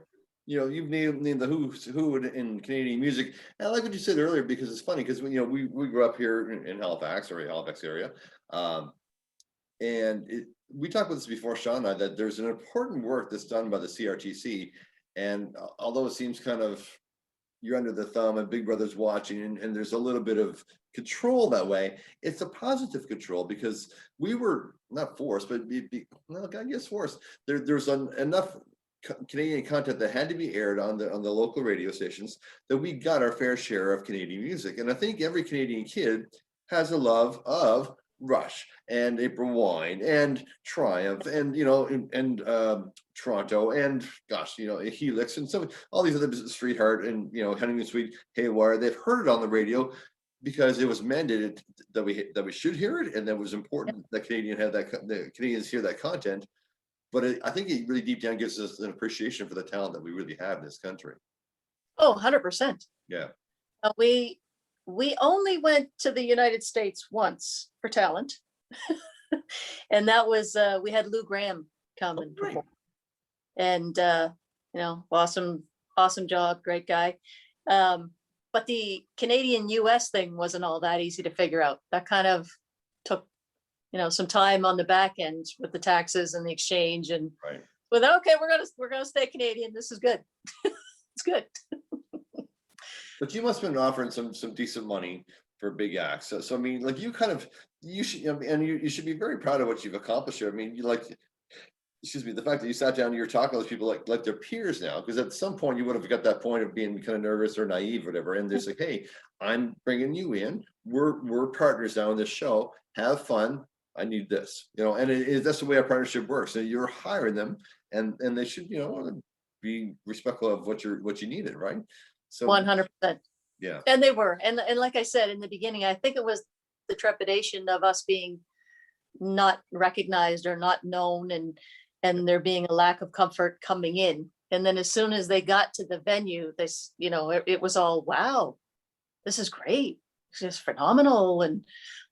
you've named the who's who in Canadian music. And I like what you said earlier, because it's funny because we grew up here in Halifax, or Halifax area, and we talked about this before, Sean and I, that there's an important work that's done by the CRTC, and although it seems kind of you're under the thumb and Big Brother's watching, and there's a little bit of control that way. It's a positive control because we were not forced, but well, I guess forced. There's enough Canadian content that had to be aired on the local radio stations that we got our fair share of Canadian music. And I think every Canadian kid has a love of Rush and April Wine and Triumph and Toronto and gosh, Helix and some all these other Streetheart and Honeymoon Suite, Haywire. They've heard it on the radio because it was mandated that we should hear it, and that was important that the Canadians hear that content. But I think it really deep down gives us an appreciation for the talent that we really have in this country. Oh, 100%. Yeah. We only went to the United States once for talent. And that was, we had Lou Gramm come and perform. And, awesome job, great guy. But the Canadian US thing wasn't all that easy to figure out. That kind of took, some time on the back end with the taxes and the exchange and with, okay, we're gonna stay Canadian. This is good. It's good. But you must have been offering some decent money for big acts. So I mean, like you should, and you should be very proud of what you've accomplished here. I mean, the fact that you sat down and you're talking to those people like their peers now, because at some point you would have got that point of being kind of nervous or naive, or whatever. And they're like, hey, I'm bringing you in. We're partners now in this show. Have fun. I need this, and that's the way our partnership works. So you're hiring them, and they should, be respectful of what you needed, right? So 100%. Yeah. And they were, and like I said in the beginning, I think it was the trepidation of us being not recognized or not known, and there being a lack of comfort coming in. And then as soon as they got to the venue, it was all, wow, this is great. It's just phenomenal. And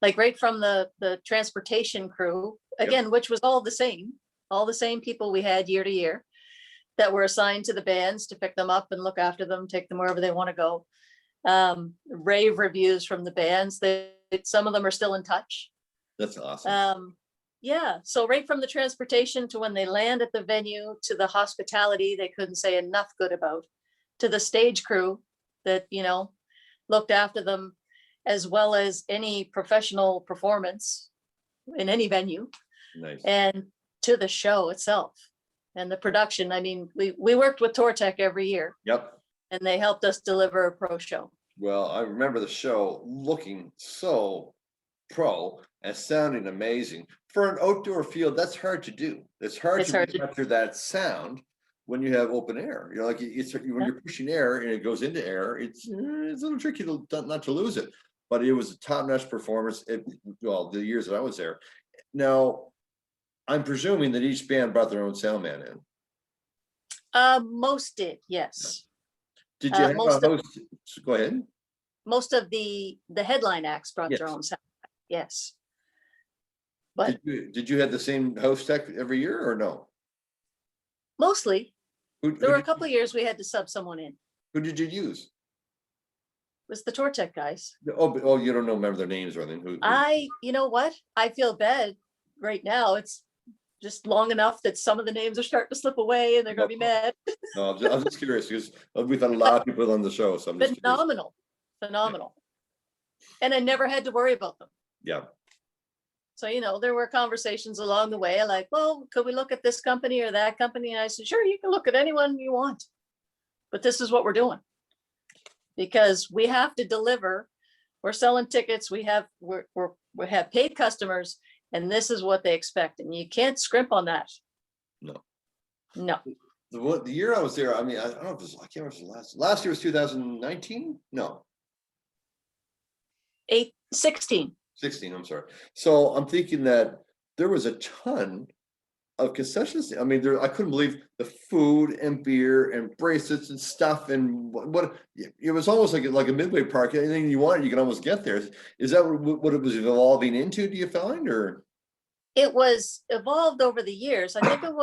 like right from the transportation crew, again, which was all the same people we had year to year that were assigned to the bands to pick them up and look after them, take them wherever they want to go. Rave reviews from the bands. Some of them are still in touch. That's awesome. Yeah. So right from the transportation to when they land at the venue, to the hospitality they couldn't say enough good about, to the stage crew that, looked after them, as well as any professional performance in any venue. Nice. And to the show itself and the production. I mean, we worked with TourTech every year. Yep. And they helped us deliver a pro show. Well, I remember the show looking so pro and sounding amazing. For an outdoor field, that's hard to do. It's hard to capture that sound when you have open air. When you're pushing air and it goes into air, it's a little tricky not to lose it. But it was a top-notch performance. The years that I was there. Now, I'm presuming that each band brought their own sound man in. Most did, yes. Did you have a host? Go ahead. Most of the headline acts brought their own sound. Yes. But did you have the same host tech every year or no? Mostly. There were a couple of years we had to sub someone in. Who did you use? It was the TourTech guys. Oh, you don't remember their names or anything? You know what? I feel bad right now. It's just long enough that some of the names are starting to slip away and they're going to be mad. No, I'm just curious because we've had a lot of people on the show. So I'm just phenomenal. And I never had to worry about them. Yeah. So, there were conversations along the way like, well, could we look at this company or that company? And I said, sure, you can look at anyone you want, but this is what we're doing because we have to deliver. We're selling tickets. We have paid customers. And this is what they expect. And you can't scrimp on that. No. The year I was there, I mean, I don't know if it was, I can't remember if it was last year was 2019? No. 16. 16, I'm sorry. So I'm thinking that there was a ton of concessions. I mean, I couldn't believe the food and beer and bracelets and stuff. And what it was almost like a Midway Park. Anything you wanted, you can almost get there. Is that what it was evolving into, do you find? Or it was evolved over the years. I think it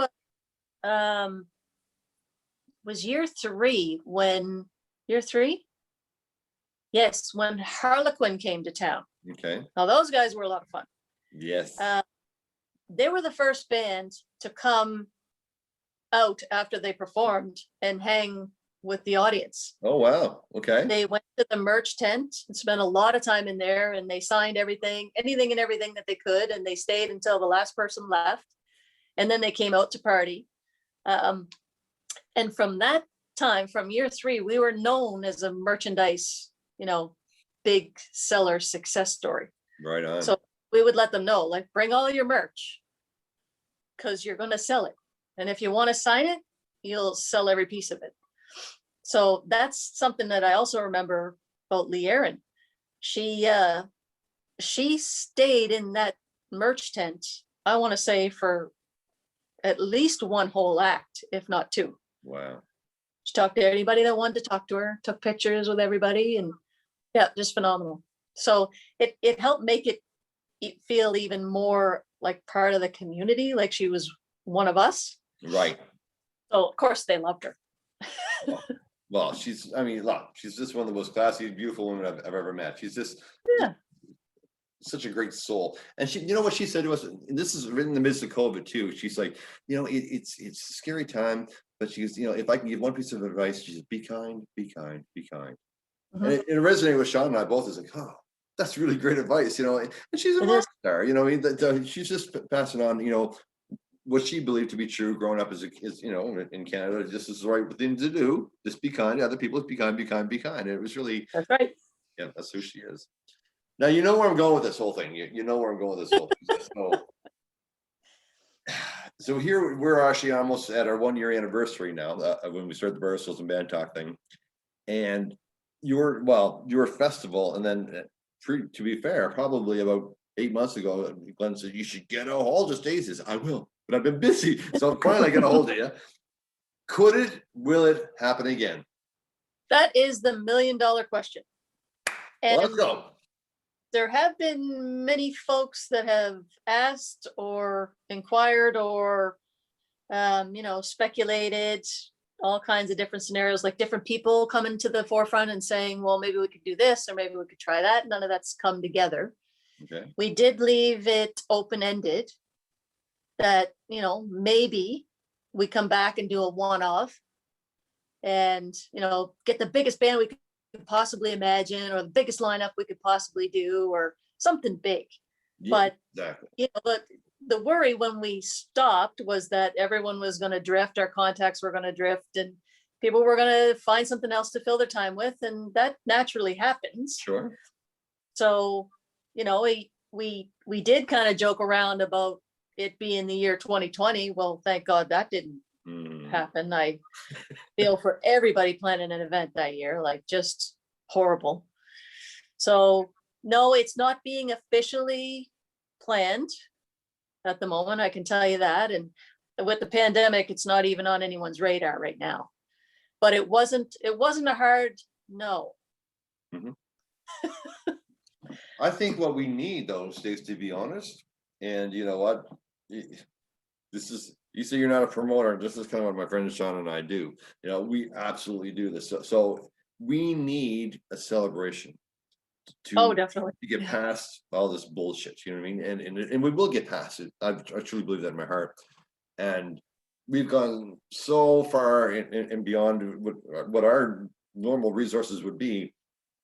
was year 3 when year 3? Yes, when Harlequin came to town. Okay. Now those guys were a lot of fun. Yes. They were the first band to come out after they performed and hang with the audience. Oh, wow. Okay. They went to the merch tent and spent a lot of time in there, and they signed anything and everything that they could, and they stayed until the last person left, and then they came out to party. And from that time, from year 3, we were known as a merchandise, big seller success story. Right on. So we would let them know, like, bring all your merch because you're going to sell it. And if you want to sign it, you'll sell every piece of it. So that's something that I also remember about Lee Aaron. She stayed in that merch tent, I want to say, for at least one whole act, if not 2. Wow. She talked to anybody that wanted to talk to her, took pictures with everybody, and yeah, just phenomenal. So it helped make it feel even more like part of the community, like she was one of us. Right. So of course they loved her. Well, she's just one of the most classy, beautiful women I've ever met. She's just such a great soul. And she, what she said to us, and this is written in the midst of COVID too. She's like, it's a scary time, but she goes, if I can give one piece of advice, she says, be kind, be kind, be kind. Mm-hmm. And it resonated with Sean and I both. It's like, oh, that's really great advice, and she's a rock star, she's just passing on, what she believed to be true growing up as in Canada. This is the right thing to do. Just be kind to other people. Be kind, be kind, be kind. And it was really, that's right. Yeah, that's who she is. Now, you know where I'm going with this whole thing. You know where I'm going with this whole thing. So here we're actually almost at our 1-year anniversary now, when we started the Barstools and Bandtalk thing. And your festival, and then to be fair, probably about 8 months ago, Glenn said, you should get a hold of Stacey's. I will, but I've been busy. So I'm finally get a hold of you. Will it happen again? That is the $1 million question. And Let's go. There have been many folks that have asked or inquired or, speculated all kinds of different scenarios, like different people coming to the forefront and saying, well, maybe we could do this, or maybe we could try that. None of that's come together. Okay. We did leave it open-ended that, maybe we come back and do a one-off and, get the biggest band we could possibly imagine, or the biggest lineup we could possibly do, or something big. Yeah, But exactly. the worry when we stopped was that everyone was going to drift, our contacts were going to drift, and people were going to find something else to fill their time with, and that naturally happens. Sure. So, we did kind of joke around about it being the year 2020. Well, thank God that didn't happen. I feel for everybody planning an event that year, like just horrible. So no, it's not being officially planned at the moment, I can tell you that. And with the pandemic, it's not even on anyone's radar right now. But it wasn't a hard no. Mm-hmm. I think what we need, though, Stace, to be honest, and you know what, this is, you say you're not a promoter. This is kind of what my friend Sean and I do. We absolutely do this. So we need a celebration definitely to get past all this bullshit. You know what I mean? And we will get past it. I truly believe that in my heart. And we've gone so far and beyond what our normal resources would be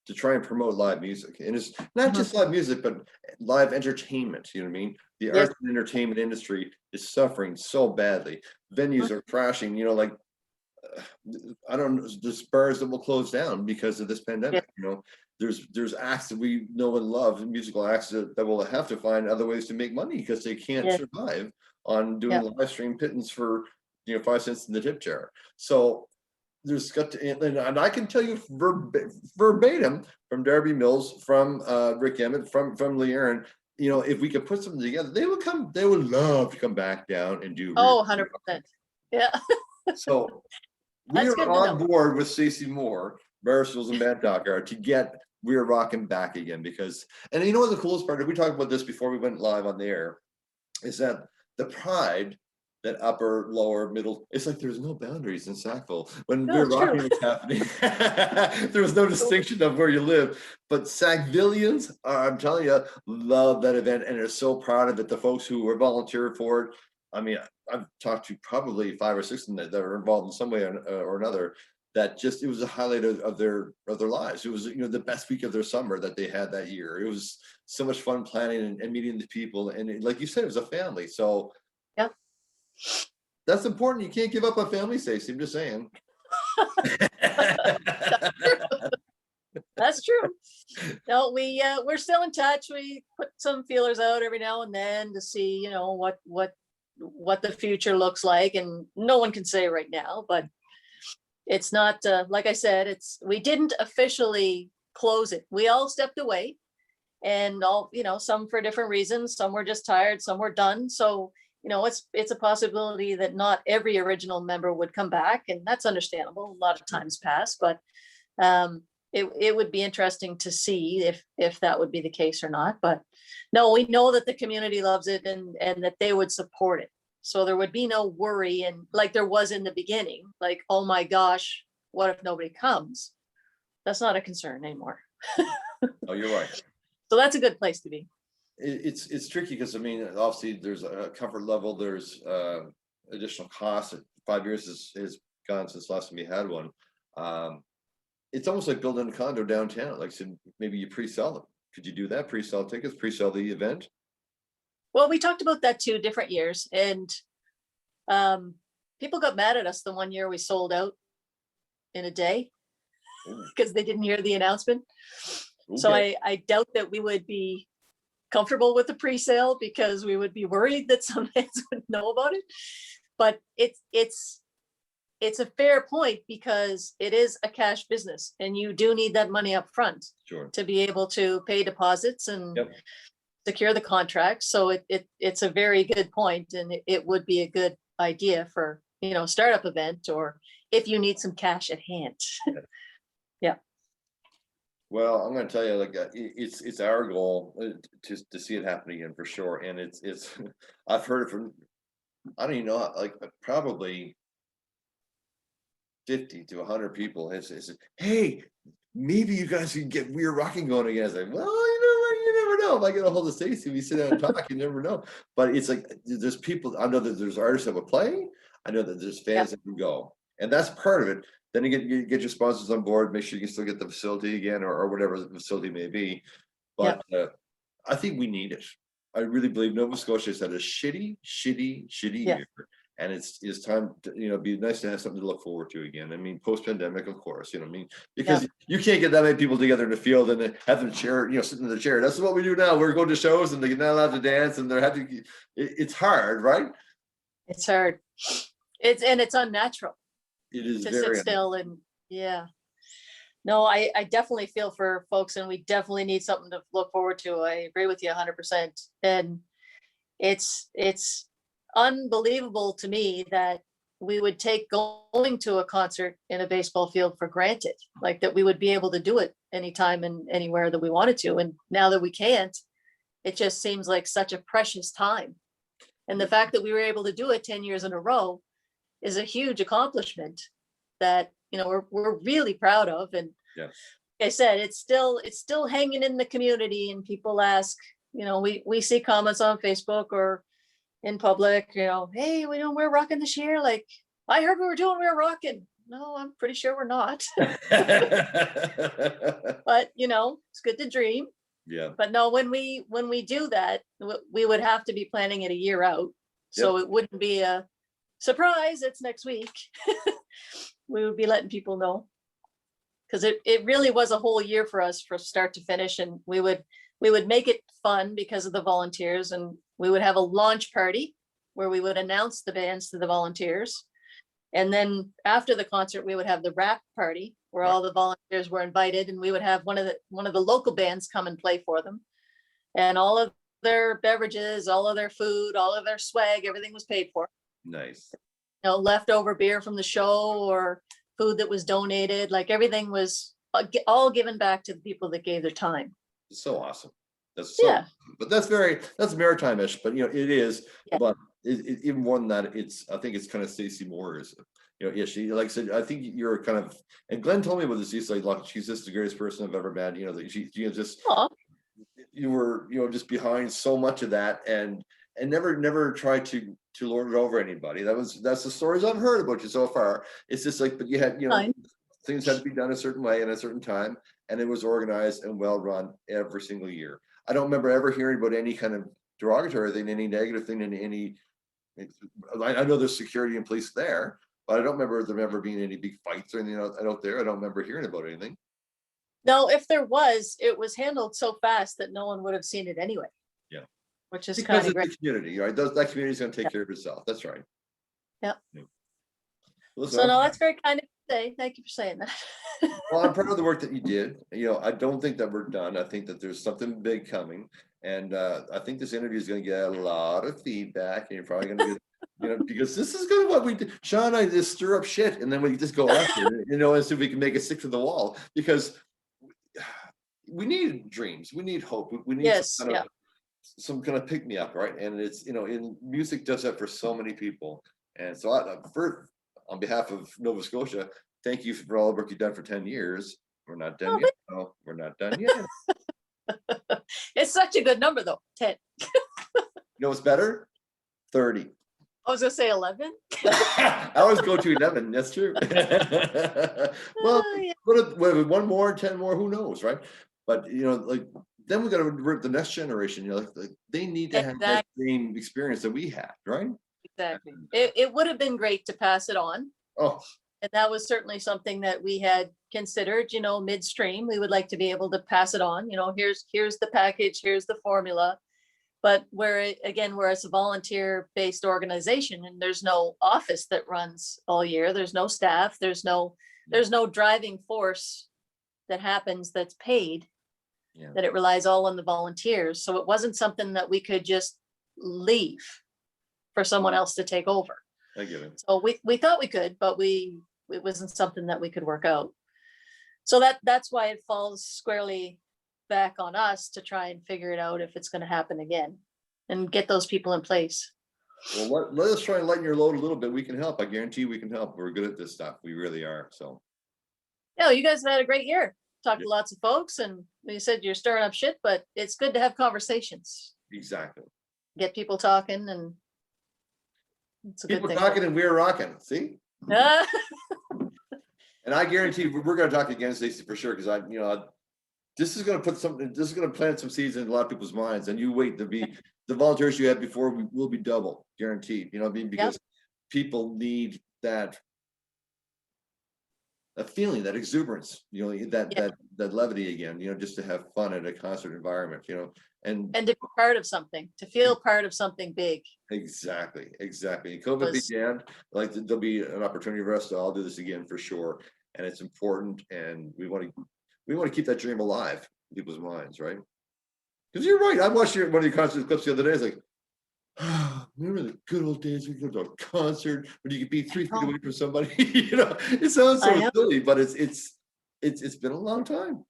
to try and promote live music. And it's not just live music, but live entertainment. You know what I mean? The arts and entertainment industry is suffering so badly. Venues are crashing, I don't know, there's bars that will close down because of this pandemic. There's acts that we know and love, musical acts that will have to find other ways to make money because they can't survive on doing live stream pittance for 5 cents in the tip jar. So there's got to, and I can tell you verbatim from Darby Mills, from Rick Emmett, from Lee Aaron, if we could put something together, they would love to come back down and do 100%. Yeah. So we're on board with Stacey Moore, Barstools and Bandtalk, to get Weir Rockin back again, because, and you know what the coolest part, we talked about this before we went live on the air, is that the pride that upper, lower, middle, it's like there's no boundaries in Sackville. When Weir Rockin was happening, there was no distinction of where you live. But Sackvillians, I'm telling you, love that event and are so proud of it. The folks who were volunteered for it. I mean, I've talked to probably 5 or 6 of them that are involved in some way or another. that just, it was a highlight of their lives. It was, you know, the best week of their summer that they had that year. It was so much fun planning and meeting the people. And like you said, it was a family. So yeah, that's important. You can't give up on family, Stacey. I'm just saying. That's true. No, we're still in touch. We put some feelers out every now and then to see, you know, what the future looks like, and no one can say right now, but it's not, like I said, we didn't officially close it. We all stepped away, and all, you know, some for different reasons, some were just tired, some were done. So, you know, it's a possibility that not every original member would come back, and that's understandable. A lot of times pass, but it would be interesting to see if that would be the case or not. But no, we know that the community loves it, and that they would support it. So there would be no worry, and like there was in the beginning, like, oh my gosh, what if nobody comes? That's not a concern anymore. Oh, you're right. So that's a good place to be. It's tricky because, I mean, obviously there's a comfort level, there's additional costs. 5 years is gone since last time we had one. It's almost like building a condo downtown. Like I said, maybe you pre-sell them. Could you do that? Pre-sell tickets, pre-sell the event? Well, we talked about that too, different years, and people got mad at us the one year we sold out in a day because they didn't hear the announcement. So Okay. I doubt that we would be comfortable with the pre-sale, because we would be worried that some fans would know about it. But it's a fair point, because it is a cash business, and you do need that money up front Sure. to be able to pay deposits and Yep. secure the contract. So it's a very good point, and it would be a good idea for, you know, startup event, or if you need some cash at hand. Yeah. Well, I'm going to tell you, like, it's our goal to see it happen again for sure. And it's I've heard it from, I don't even know, like probably 50 to 100 people. It's hey, maybe you guys can get Weir Rockin going again. I was like, well, you never know. If I get a hold of Stacey, we sit down and talk, you never know. But it's like, there's people, I know that there's artists that will play. I know that there's fans that can go. And that's part of it. Then you get your sponsors on board, make sure you can still get the facility again, or whatever the facility may be. But I think we need it. I really believe Nova Scotia has had a shitty year. And it's time to, you know, be nice to have something to look forward to again. I mean, post-pandemic, of course, you know what I mean? Because you can't get that many people together in the field and then have them chair, you know, sitting in the chair. That's what we do now. We're going to shows and they're not allowed to dance, and they're having, it's hard, right? It's hard. It's unnatural. It is to very sit still. And no, I definitely feel for folks, and we definitely need something to look forward to. I agree with you 100%. And it's unbelievable to me that we would take going to a concert in a baseball field for granted, like that we would be able to do it anytime and anywhere that we wanted to. And now that we can't, it just seems like such a precious time. And the fact that we were able to do it 10 years in a row is a huge accomplishment that, you know, we're really proud of. And like I said, it's still hanging in the community, and people ask, you know, we see comments on Facebook or in public, you know, hey, we know we're rocking this year. Like, I heard we were doing Weir Rockin. No, I'm pretty sure we're not. But, you know, it's good to dream. Yeah. But no, when we do that, we would have to be planning it a year out. So it wouldn't be a surprise, it's next week. We would be letting people know, because it really was a whole year for us from start to finish. And we would make it fun because of the volunteers, and we would have a launch party where we would announce the bands to the volunteers. And then after the concert, we would have the wrap party where all the volunteers were invited, and we would have one of the local bands come and play for them. And all of their beverages, all of their food, all of their swag, everything was paid for. Nice. You know, leftover beer from the show or food that was donated, like everything was all given back to the people that gave their time. It's so awesome. That's so, but that's maritime-ish, but you know, it is, but even more than that, I think it's kind of Stacey Moore's, you know, she, like I said, I think you're kind of, and Glenn told me about this, he's like, she's just the greatest person I've ever met, you know, that she just, you were, you know, just behind so much of that, and never tried to lord it over anybody. That's the stories I've heard about you so far. It's just like, but you had, you know, things had to be done a certain way in a certain time, and it was organized and well run every single year. I don't remember ever hearing about any kind of derogatory thing, any negative thing, any. I know there's security and police there, but I don't remember there ever being any big fights or anything out there. I don't remember hearing about anything. No, if there was, it was handled so fast that no one would have seen it anyway. Yeah. Which is Because kind of of the great. community, right? That community is going to take care of itself. That's right. Yeah. Well, So no, that's very kind of you to say. Thank you for saying that. well, I'm proud of the work that you did. I don't think that we're done. I think that there's something big coming. And I think this interview is going to get a lot of feedback, and you're probably going to get, because this is going to what we do. Sean and I just stir up shit, and then we just go after it, and see if we can make it stick to the wall, because we need dreams, we need hope, we need some kind of pick me up, right? And it's, in music does that for so many people. And so on behalf of Nova Scotia, thank you for all the work you've done for 10 years. We're not done yet. No, we're not done yet. It's such a good number though, 10. You know what's better? 30. I was gonna say 11. I always go to 11. That's true. Well, Yeah. what, one more, 10 more, who knows, right? But then we got to rip the next generation. They need to have that same experience that we had, right? Exactly. It would have been great to pass it on. Oh, And that was certainly something that we had considered, midstream. We would like to be able to pass it on. Here's the package, here's the formula. But we're a volunteer-based organization, and there's no office that runs all year. There's no staff. There's no driving force that happens that's paid. Yeah. That it relies all on the volunteers. So it wasn't something that we could just leave for someone else to take over. I get it. So we thought we could, but it wasn't something that we could work out. So that's why it falls squarely back on us to try and figure it out if it's going to happen again and get those people in place. Well, let us try and lighten your load a little bit. We can help. I guarantee we can help. We're good at this stuff. We really are. So. Yeah, you guys have had a great year. Talked Yeah. to lots of folks, and you said you're stirring up shit, but it's good to have conversations. Exactly. Get people talking, and it's a good People thing. talking and we're rocking. See? Ah, And I guarantee we're going to talk again, Stacey, for sure. Because this is going to plant some seeds in a lot of people's minds. And you wait to be the volunteers you had before will be double, guaranteed. Because people need that feeling, that exuberance, that levity again, just to have fun at a concert environment, and and to be part of something, to feel part of something big. exactly. And COVID began, there'll be an opportunity for us to all do this again for sure. And it's important, and we want to keep that dream alive in people's minds, right? Because you're right. I watched one of your concert clips the other day. It's like, remember the good old days we go to a concert when you could be 3 feet away from somebody. It sounds so silly, but it's been a long time.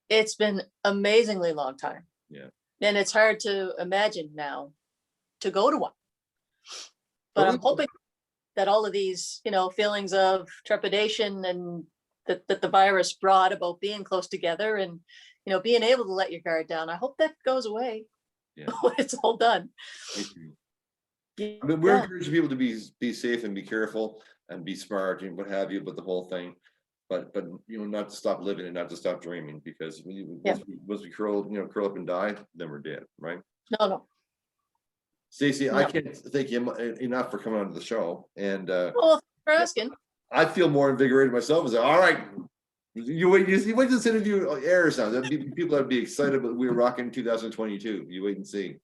It's been amazingly long time. Yeah. And it's hard to imagine now to go to one. But I'm hoping that all of these, feelings of trepidation and that the virus brought about being close together and, being able to let your guard down, I hope that goes away. Yeah. when it's all done. I mean, we're encouraging people to be safe and be careful and be smart and what have you, but the whole thing, but not to stop living and not to stop dreaming, because once we curl up and die, then we're dead, right? No. Stacey, I can't thank you enough for coming on to the show, and Well, thanks for asking. I feel more invigorated myself. All right, you wait till this interview airs now. People would be excited, but we're rocking 2022. You wait and see.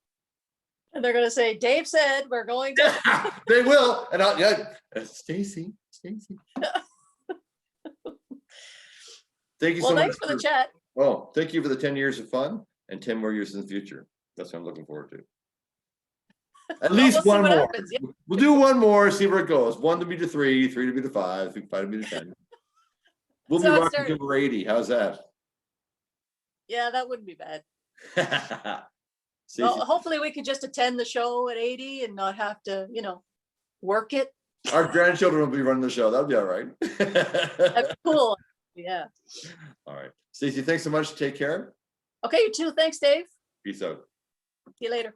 And they're gonna say, Dave said we're going to. They will, and Stacey. Thank you so much. Well, thanks for the chat. Oh, thank you for the 10 years of fun and 10 more years in the future. That's what I'm looking forward to. At least We'll see one what more. happens, yeah. We'll do one more, see where it goes. 1 to be to 3, 3 to be to 5, 5 to be to 10. We'll be So it rocking started. till we're 80. How's that? Yeah, that wouldn't be bad. Stacey, Well, hopefully we could just attend the show at 80 and not have to, work it. our grandchildren will be running the show. That'll be all right. That's cool. Yeah. All right. Stacey, thanks so much. Take care. Okay, you too. Thanks, Dave. Peace out. See you later.